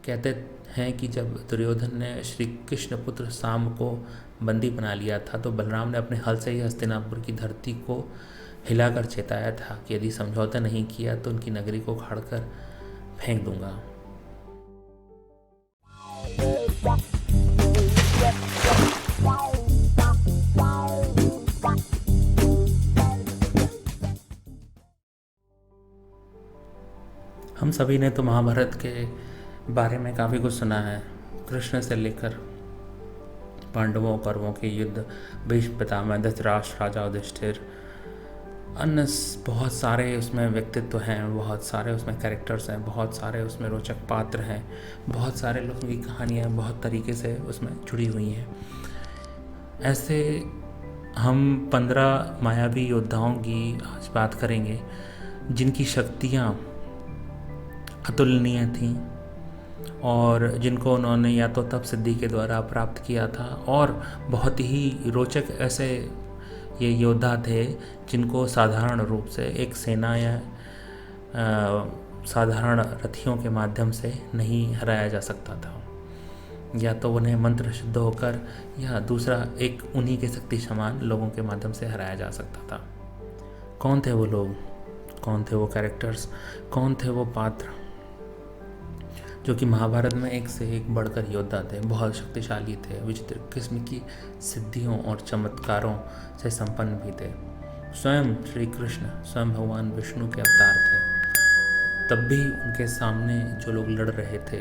कहते हैं कि जब दुर्योधन ने श्री कृष्ण पुत्र साम को बंदी बना लिया था तो बलराम ने अपने हल से ही हस्तिनापुर की धरती को हिलाकर चेताया था कि यदि समझौता नहीं किया तो उनकी नगरी को उखाड़कर फेंक दूंगा। हम सभी ने तो महाभारत के बारे में काफ़ी कुछ सुना है। कृष्ण से लेकर पांडवों कौरवों के युद्ध, भीष्म पितामह, धृतराष्ट्र, राजा युधिष्ठिर, अन्य बहुत सारे उसमें व्यक्तित्व हैं, बहुत सारे उसमें कैरेक्टर्स हैं, बहुत सारे उसमें रोचक पात्र हैं, बहुत सारे लोगों की कहानियाँ बहुत तरीके से उसमें जुड़ी हुई हैं। ऐसे हम 15 मायावी योद्धाओं की आज बात करेंगे जिनकी शक्तियाँ अतुलनीय थीं और जिनको उन्होंने या तो तप सिद्धि के द्वारा प्राप्त किया था, और बहुत ही रोचक ऐसे ये योद्धा थे जिनको साधारण रूप से एक सेना या साधारण रथियों के माध्यम से नहीं हराया जा सकता था। या तो उन्हें मंत्र सिद्ध होकर या दूसरा एक उन्हीं के शक्ति समान लोगों के माध्यम से हराया जा सकता था। कौन थे वो लोग, कौन थे वो कैरेक्टर्स, कौन थे वो पात्र जो कि महाभारत में एक से एक बढ़कर योद्धा थे, बहुत शक्तिशाली थे, विचित्र किस्म की सिद्धियों और चमत्कारों से संपन्न भी थे। स्वयं श्री कृष्ण, स्वयं भगवान विष्णु के अवतार थे, तब भी उनके सामने जो लोग लड़ रहे थे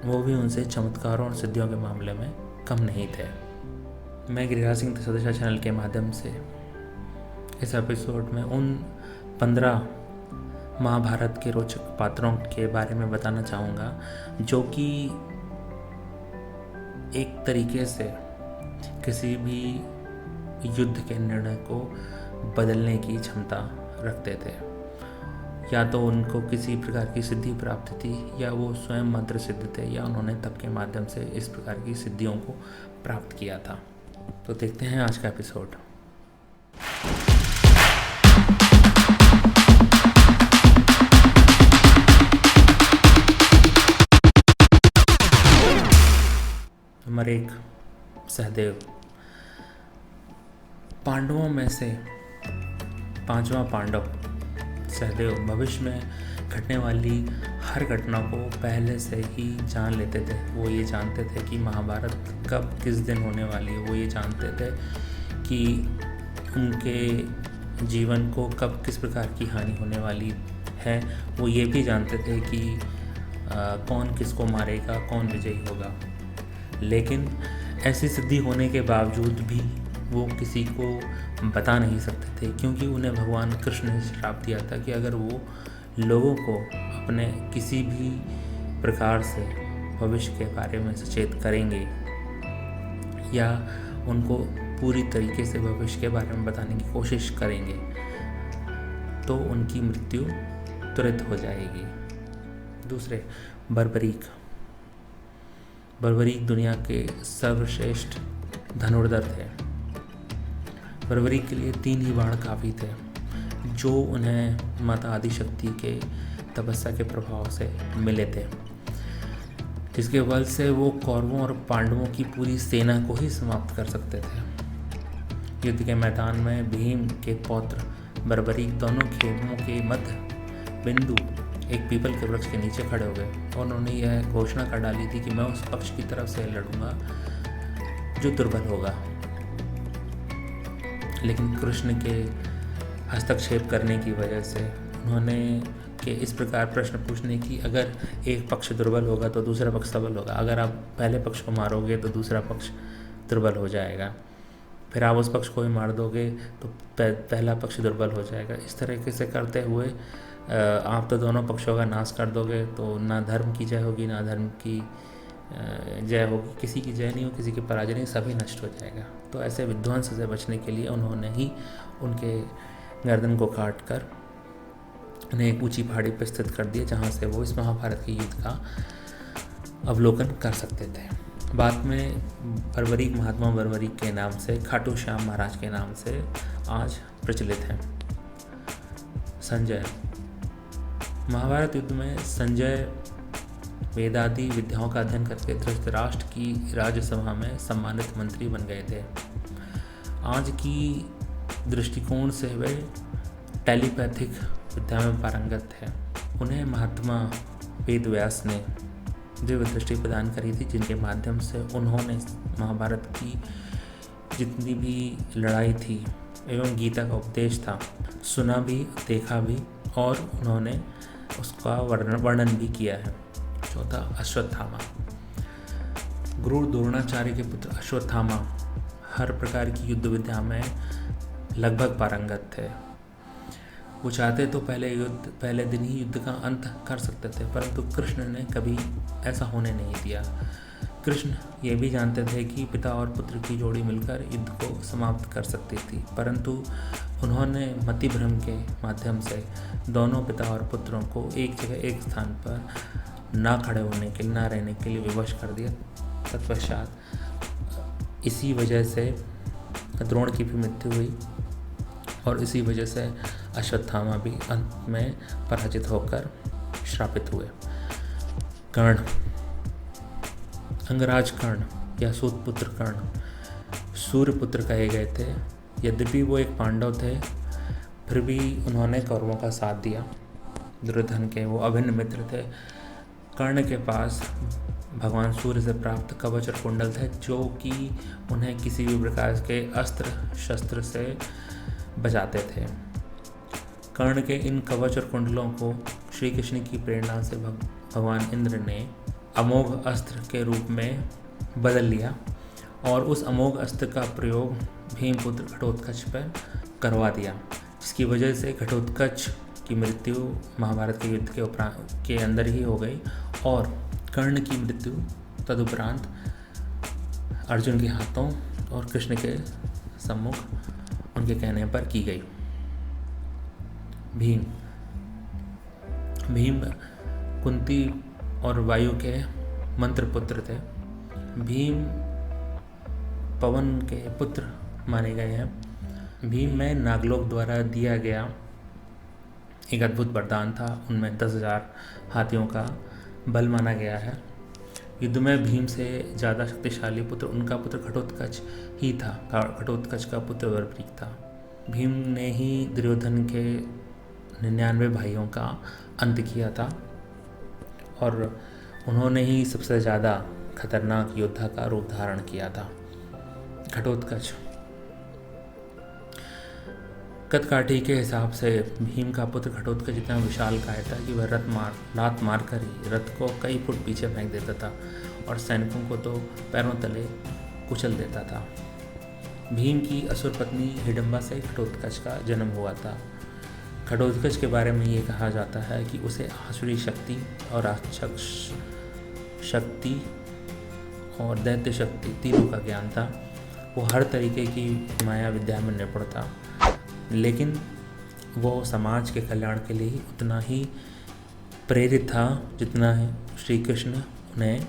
वो भी उनसे चमत्कारों और सिद्धियों के मामले में कम नहीं थे। मैं गिरिराज सिंह सदस्या चैनल के माध्यम से इस एपिसोड में उन 15 महाभारत के रोचक पात्रों के बारे में बताना चाहूँगा जो कि एक तरीके से किसी भी युद्ध के निर्णय को बदलने की क्षमता रखते थे। या तो उनको किसी प्रकार की सिद्धि प्राप्त थी, या वो स्वयं मंत्र सिद्ध थे, या उन्होंने तप के माध्यम से इस प्रकार की सिद्धियों को प्राप्त किया था। तो देखते हैं आज का एपिसोड। नंबर 1, सहदेव। पांडवों में से 5वां पांडव सहदेव भविष्य में घटने वाली हर घटना को पहले से ही जान लेते थे। वो ये जानते थे कि महाभारत कब किस दिन होने वाली है, वो ये जानते थे कि उनके जीवन को कब किस प्रकार की हानि होने वाली है। वो ये भी जानते थे कि कौन किसको मारेगा, कौन विजयी होगा। लेकिन ऐसी सिद्धि होने के बावजूद भी वो किसी को बता नहीं सकते थे, क्योंकि उन्हें भगवान कृष्ण ने श्राप दिया था कि अगर वो लोगों को अपने किसी भी प्रकार से भविष्य के बारे में सचेत करेंगे या उनको पूरी तरीके से भविष्य के बारे में बताने की कोशिश करेंगे तो उनकी मृत्यु तुरंत हो जाएगी। दूसरे, बर्बरीक। बर्बरीक दुनिया के सर्वश्रेष्ठ धनुर्धर थे। बर्बरीक के लिए 3 ही बाण काफ़ी थे जो उन्हें माता आदिशक्ति के तपस्या के प्रभाव से मिले थे, जिसके बल से वो कौरवों और पांडवों की पूरी सेना को ही समाप्त कर सकते थे। युद्ध के मैदान में भीम के पौत्र बर्बरीक दोनों खेमों के मध्य बिंदु एक पीपल के वृक्ष के नीचे खड़े हो गए और उन्होंने यह घोषणा कर डाली थी कि मैं उस पक्ष की तरफ से लड़ूंगा जो दुर्बल होगा। लेकिन कृष्ण के हस्तक्षेप करने की वजह से उन्होंने कि इस प्रकार प्रश्न पूछने की, अगर एक पक्ष दुर्बल होगा तो दूसरा पक्ष सबल होगा, अगर आप पहले पक्ष को मारोगे तो दूसरा पक्ष दुर्बल हो जाएगा, फिर आप उस पक्ष को ही मार दोगे तो पहला पक्ष दुर्बल हो जाएगा। इस तरीके से करते हुए आप तो दोनों पक्षों का नाश कर दोगे तो ना धर्म की जय होगी ना धर्म की जय होगी, किसी की जय नहीं हो, किसी की पराजय नहीं, सभी नष्ट हो जाएगा। तो ऐसे विध्वंस से बचने के लिए उन्होंने ही उनके गर्दन को काट कर उन्हें एक ऊंची पहाड़ी पर स्थित कर दिया जहाँ से वो इस महाभारत के युद्ध का अवलोकन कर सकते थे। बाद में बर्बरीक महात्मा बर्बरीक के नाम से, खाटू श्याम महाराज के नाम से आज प्रचलित हैं। संजय। महाभारत युद्ध में संजय वेदादि विद्याओं का अध्ययन करके धृतराष्ट्र की राज्यसभा में सम्मानित मंत्री बन गए थे। आज की दृष्टिकोण से वे टेलीपैथिक विद्या में पारंगत थे। उन्हें महात्मा वेद व्यास ने दिव्य दृष्टि प्रदान करी थी, जिनके माध्यम से उन्होंने महाभारत की जितनी भी लड़ाई थी एवं गीता का उपदेश था सुना भी, देखा भी और उन्होंने उसका वर्णन भी किया है। चौथा, अश्वत्थामा। गुरु द्रोणाचार्य के पुत्र अश्वत्थामा हर प्रकार की युद्ध विद्या में लगभग पारंगत थे। वो चाहते तो पहले दिन ही युद्ध का अंत कर सकते थे, परंतु कृष्ण ने कभी ऐसा होने नहीं दिया। कृष्ण ये भी जानते थे कि पिता और पुत्र की जोड़ी मिलकर युद्ध को समाप्त कर सकती थी, परंतु उन्होंने मति भ्रम के माध्यम से दोनों पिता और पुत्रों को एक जगह एक स्थान पर ना खड़े होने के ना रहने के लिए विवश कर दिया। तत्पश्चात इसी वजह से द्रोण की भी मृत्यु हुई और इसी वजह से अश्वत्थामा भी अंत में पराजित होकर श्रापित हुए। कर्ण, अंगराज कर्ण या सूतपुत्र कर्ण सूर्यपुत्र कहे गए थे। यद्यपि वो एक पांडव थे, फिर भी उन्होंने कौरवों का साथ दिया। दुर्योधन के वो अभिन्न मित्र थे। कर्ण के पास भगवान सूर्य से प्राप्त कवच और कुंडल थे, जो कि उन्हें किसी भी प्रकार के अस्त्र शस्त्र से बचाते थे। कर्ण के इन कवच और कुंडलों को श्री कृष्ण की प्रेरणा से भगवान इंद्र ने अमोघ अस्त्र के रूप में बदल लिया और उस अमोघ अस्त्र का प्रयोग भीमपुत्र घटोत्कच पर करवा दिया, जिसकी वजह से घटोत्कच की मृत्यु महाभारत के युद्ध के अंदर ही हो गई और कर्ण की मृत्यु तदुपरांत अर्जुन के हाथों और कृष्ण के सम्मुख उनके कहने पर की गई। भीम कुंती और वायु के मंत्र पुत्र थे। भीम पवन के पुत्र माने गए हैं। भीम में नागलोक द्वारा दिया गया एक अद्भुत वरदान था, उनमें 10,000 हाथियों का बल माना गया है। युद्ध में भीम से ज़्यादा शक्तिशाली पुत्र उनका पुत्र घटोत्कच ही था। घटोत्कच का पुत्र वरवृक था। भीम ने ही दुर्योधन के 99 भाइयों का अंत किया था और उन्होंने ही सबसे ज़्यादा खतरनाक योद्धा का रूप धारण किया था। घटोत्कच कदकाठी के हिसाब से भीम का पुत्र घटोत्कच इतना विशालकाय था कि वह लात मारकर ही रथ को कई फुट पीछे फेंक देता था और सैनिकों को तो पैरों तले कुचल देता था। भीम की असुर पत्नी हिडम्बा से घटोत्कच का जन्म हुआ था। घटोत्कच के बारे में ये कहा जाता है कि उसे आसुरी शक्ति और राक्षस शक्ति और दैत्य शक्ति तीनों का ज्ञान था। वो हर तरीके की माया विद्या में निपुण था, लेकिन वो समाज के कल्याण के लिए उतना ही प्रेरित था जितना श्री कृष्ण उन्हें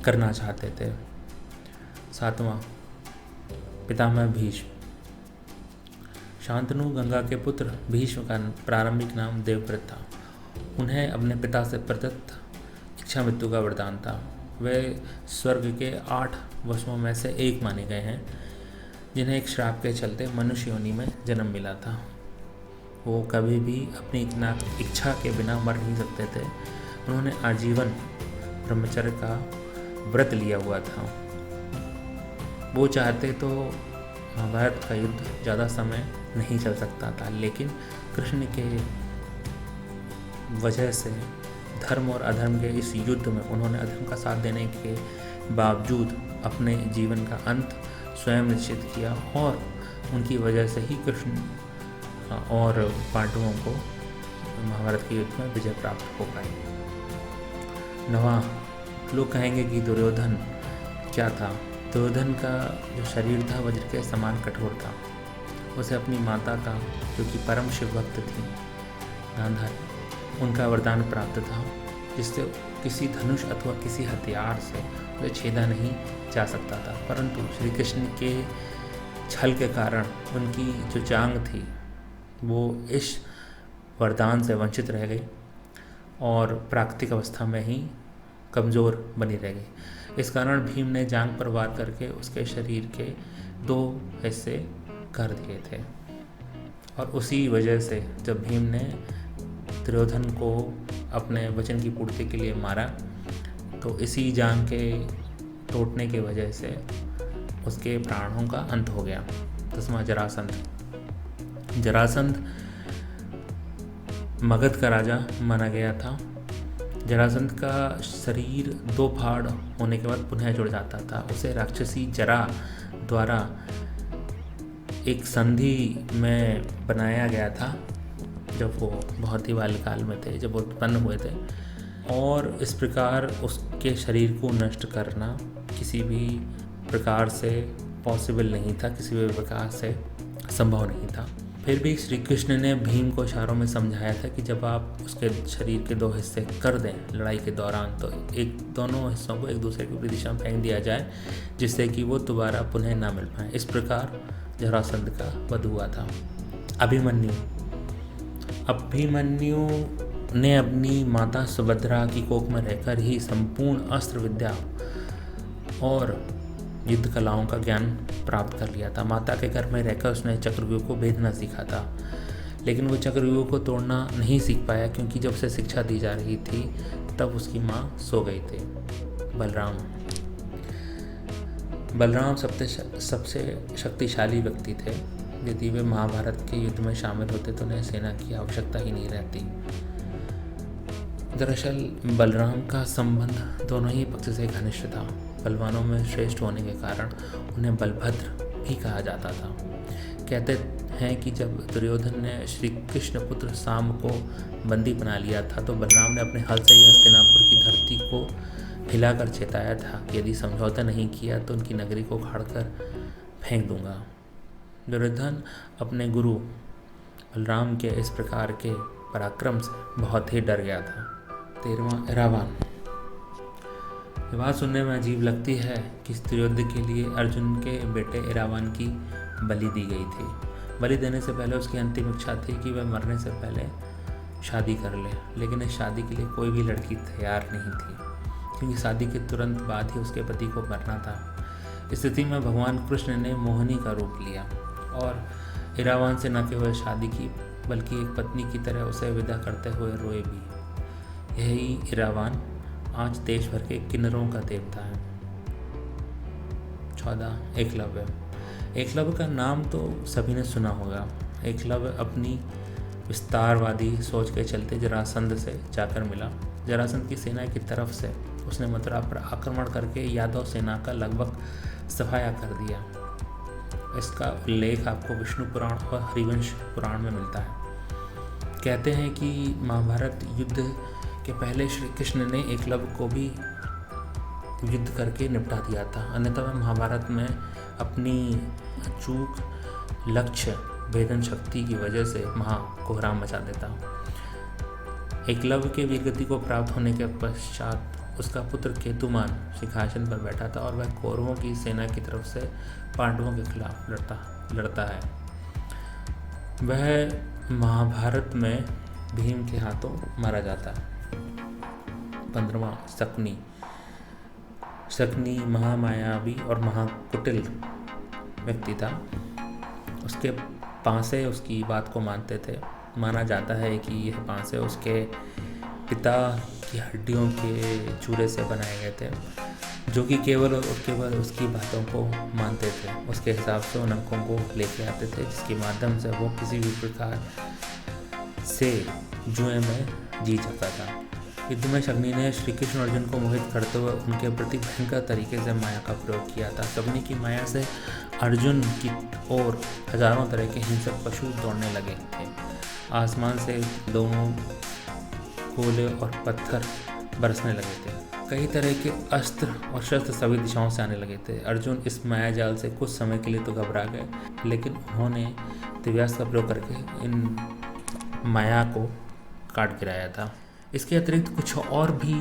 करना चाहते थे। 7वां, पितामह भीष्म। शांतनु गंगा के पुत्र भीष्म का प्रारंभिक नाम देवव्रत था। उन्हें अपने पिता से प्रदत्त इच्छा मृत्यु का वरदान था। वे स्वर्ग के 8 वसुओं में से एक माने गए हैं, जिन्हें एक श्राप के चलते मनुष्य योनि में जन्म मिला था। वो कभी भी अपनी इच्छा के बिना मर नहीं सकते थे। उन्होंने आजीवन ब्रह्मचर्य का व्रत लिया हुआ था। वो चाहते तो महाभारत का युद्ध ज़्यादा समय नहीं चल सकता था, लेकिन कृष्ण के वजह से धर्म और अधर्म के इस युद्ध में उन्होंने अधर्म का साथ देने के बावजूद अपने जीवन का अंत स्वयं निश्चित किया और उनकी वजह से ही कृष्ण और पांडवों को महाभारत के युद्ध में विजय प्राप्त हो पाई। 9वां, लोग कहेंगे कि दुर्योधन क्या था। दुर्योधन का जो शरीर था वज्र के समान कठोर था। उसे अपनी माता का, जो कि परम शिव भक्त थी, गांधारी, उनका वरदान प्राप्त था, जिससे किसी धनुष अथवा किसी हथियार से वह छेदा नहीं जा सकता था। परंतु श्री कृष्ण के छल के कारण उनकी जो जांघ थी वो इस वरदान से वंचित रह गई और प्राकृतिक अवस्था में ही कमज़ोर बनी रह गई। इस कारण भीम ने जांग पर वार करके उसके शरीर के 2 हिस्से कर दिए थे। और उसी वजह से जब भीम ने दुर्योधन को अपने वचन की पूर्ति के लिए मारा, तो इसी जांग के टूटने की वजह से उसके प्राणों का अंत हो गया। 10वां जरासंध मगध का राजा माना गया था। जरासंध का शरीर 2 फाड़ होने के बाद पुनः जुड़ जाता था। उसे राक्षसी जरा द्वारा एक संधि में बनाया गया था जब वो बहुत ही बाल्यकाल में थे, जब वो उत्पन्न हुए थे। और इस प्रकार उसके शरीर को नष्ट करना किसी भी प्रकार से पॉसिबल नहीं था, किसी भी प्रकार से संभव नहीं था। फिर भी श्री कृष्ण ने भीम को इशारों में समझाया था कि जब आप उसके शरीर के 2 हिस्से कर दें लड़ाई के दौरान, तो दोनों हिस्सों को एक दूसरे की विपरीत दिशा में फेंक दिया जाए, जिससे कि वो दोबारा पुनः ना मिल पाए। इस प्रकार जरासंध का वध हुआ था। अभिमन्यु ने अपनी माता सुभद्रा की कोख में रहकर ही संपूर्ण अस्त्र विद्या और युद्ध कलाओं का ज्ञान प्राप्त कर लिया था। माता के घर में रहकर उसने चक्रव्यूह को भेदना सीखा था, लेकिन वो चक्रव्यूह को तोड़ना नहीं सीख पाया, क्योंकि जब उसे शिक्षा दी जा रही थी तब उसकी माँ सो गई थी। बलराम सबसे शक्तिशाली व्यक्ति थे। यदि वे महाभारत के युद्ध में शामिल होते तो उन्हें सेना की आवश्यकता ही नहीं रहती। दरअसल बलराम का संबंध दोनों ही पक्ष से घनिष्ठ था। बलवानों में श्रेष्ठ होने के कारण उन्हें बलभद्र भी कहा जाता था। कहते हैं कि जब दुर्योधन ने श्री कृष्ण पुत्र साम को बंदी बना लिया था, तो बलराम ने अपने हल से ही हस्तिनापुर की धरती को हिलाकर चेताया था कि यदि समझौता नहीं किया तो उनकी नगरी को उखाड़कर फेंक दूंगा। दुर्योधन अपने गुरु बलराम के इस प्रकार के पराक्रम से बहुत ही डर गया था। 13वां इरावान। ये बात सुनने में अजीब लगती है कि इस युद्ध के लिए अर्जुन के बेटे इरावान की बलि दी गई थी। बलि देने से पहले उसकी अंतिम इच्छा थी कि वह मरने से पहले शादी कर ले, लेकिन इस शादी के लिए कोई भी लड़की तैयार नहीं थी, क्योंकि शादी के तुरंत बाद ही उसके पति को मरना था। इस स्थिति में भगवान कृष्ण ने मोहिनी का रूप लिया और इरावान से न केवल शादी की, बल्कि एक पत्नी की तरह उसे विदा करते हुए रोए भी। यही इरावान आज देश भर के किन्नरों का देवता है। 14 एकलव्य। एकलव्य का नाम तो सभी ने सुना होगा। एकलव्य अपनी विस्तारवादी सोच के चलते जरासंध से जाकर मिला। जरासंध की सेना की तरफ से उसने मथुरा पर आक्रमण करके यादव सेना का लगभग सफाया कर दिया। इसका उल्लेख आपको विष्णु पुराण और हरिवंश पुराण में मिलता है। कहते हैं कि महाभारत युद्ध के पहले श्री कृष्ण ने एकलव्य को भी युद्ध करके निपटा दिया था, अन्यथा वह महाभारत में अपनी अचूक लक्ष्य भेदन शक्ति की वजह से महाकोहराम मचा देता। एकलव्य के वीरगति को प्राप्त होने के पश्चात उसका पुत्र केतुमान सिंहासन पर बैठा था और वह कौरवों की सेना की तरफ से पांडवों के खिलाफ लड़ता है। वह महाभारत में भीम के हाथों मारा जाता है। 15वां शकुनी। शकुनी महामायावी और महाकुटिल व्यक्ति था। उसके पांसे उसकी बात को मानते थे। माना जाता है कि यह पांसे उसके पिता की हड्डियों के चूरे से बनाए गए थे, जो कि केवल और केवल उसकी बातों को मानते थे। उसके हिसाब से उन अंकों को लेके आते थे, जिसके माध्यम से वो किसी भी प्रकार से जुए में जीत सकता था। युद्ध में शकुनी ने श्री कृष्ण अर्जुन को मोहित करते हुए उनके प्रति भयंकर तरीके से माया का प्रयोग किया था। शकुनी की माया से अर्जुन की ओर हजारों तरह के हिंसक पशु दौड़ने लगे थे। आसमान से दोनों गोले और पत्थर बरसने लगे थे। कई तरह के अस्त्र और शस्त्र सभी दिशाओं से आने लगे थे। अर्जुन इस माया जाल से कुछ समय के लिए तो घबरा गए, लेकिन उन्होंने दिव्यास्त्र का प्रयोग करके इन माया को काट गिराया था। इसके अतिरिक्त कुछ और भी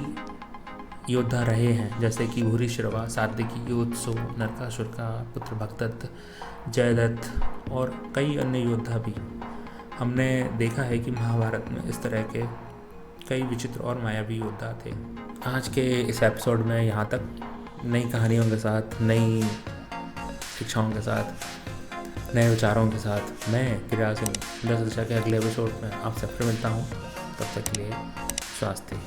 योद्धा रहे हैं, जैसे कि भूरिश्रवा, सात्विकी, योत्सु, नरकासुर का पुत्र भगदत्त, जयदत्त और कई अन्य योद्धा भी। हमने देखा है कि महाभारत में इस तरह के कई विचित्र और मायावी योद्धा थे। आज के इस एपिसोड में यहाँ तक। नई कहानियों के साथ, नई शिक्षाओं के साथ, नए विचारों के साथ मैं किरिया सिंह 10 दिशा के अगले एपिसोड में आपसे फिर मिलता हूँ। तब तक के लिए स्वास्थ्य।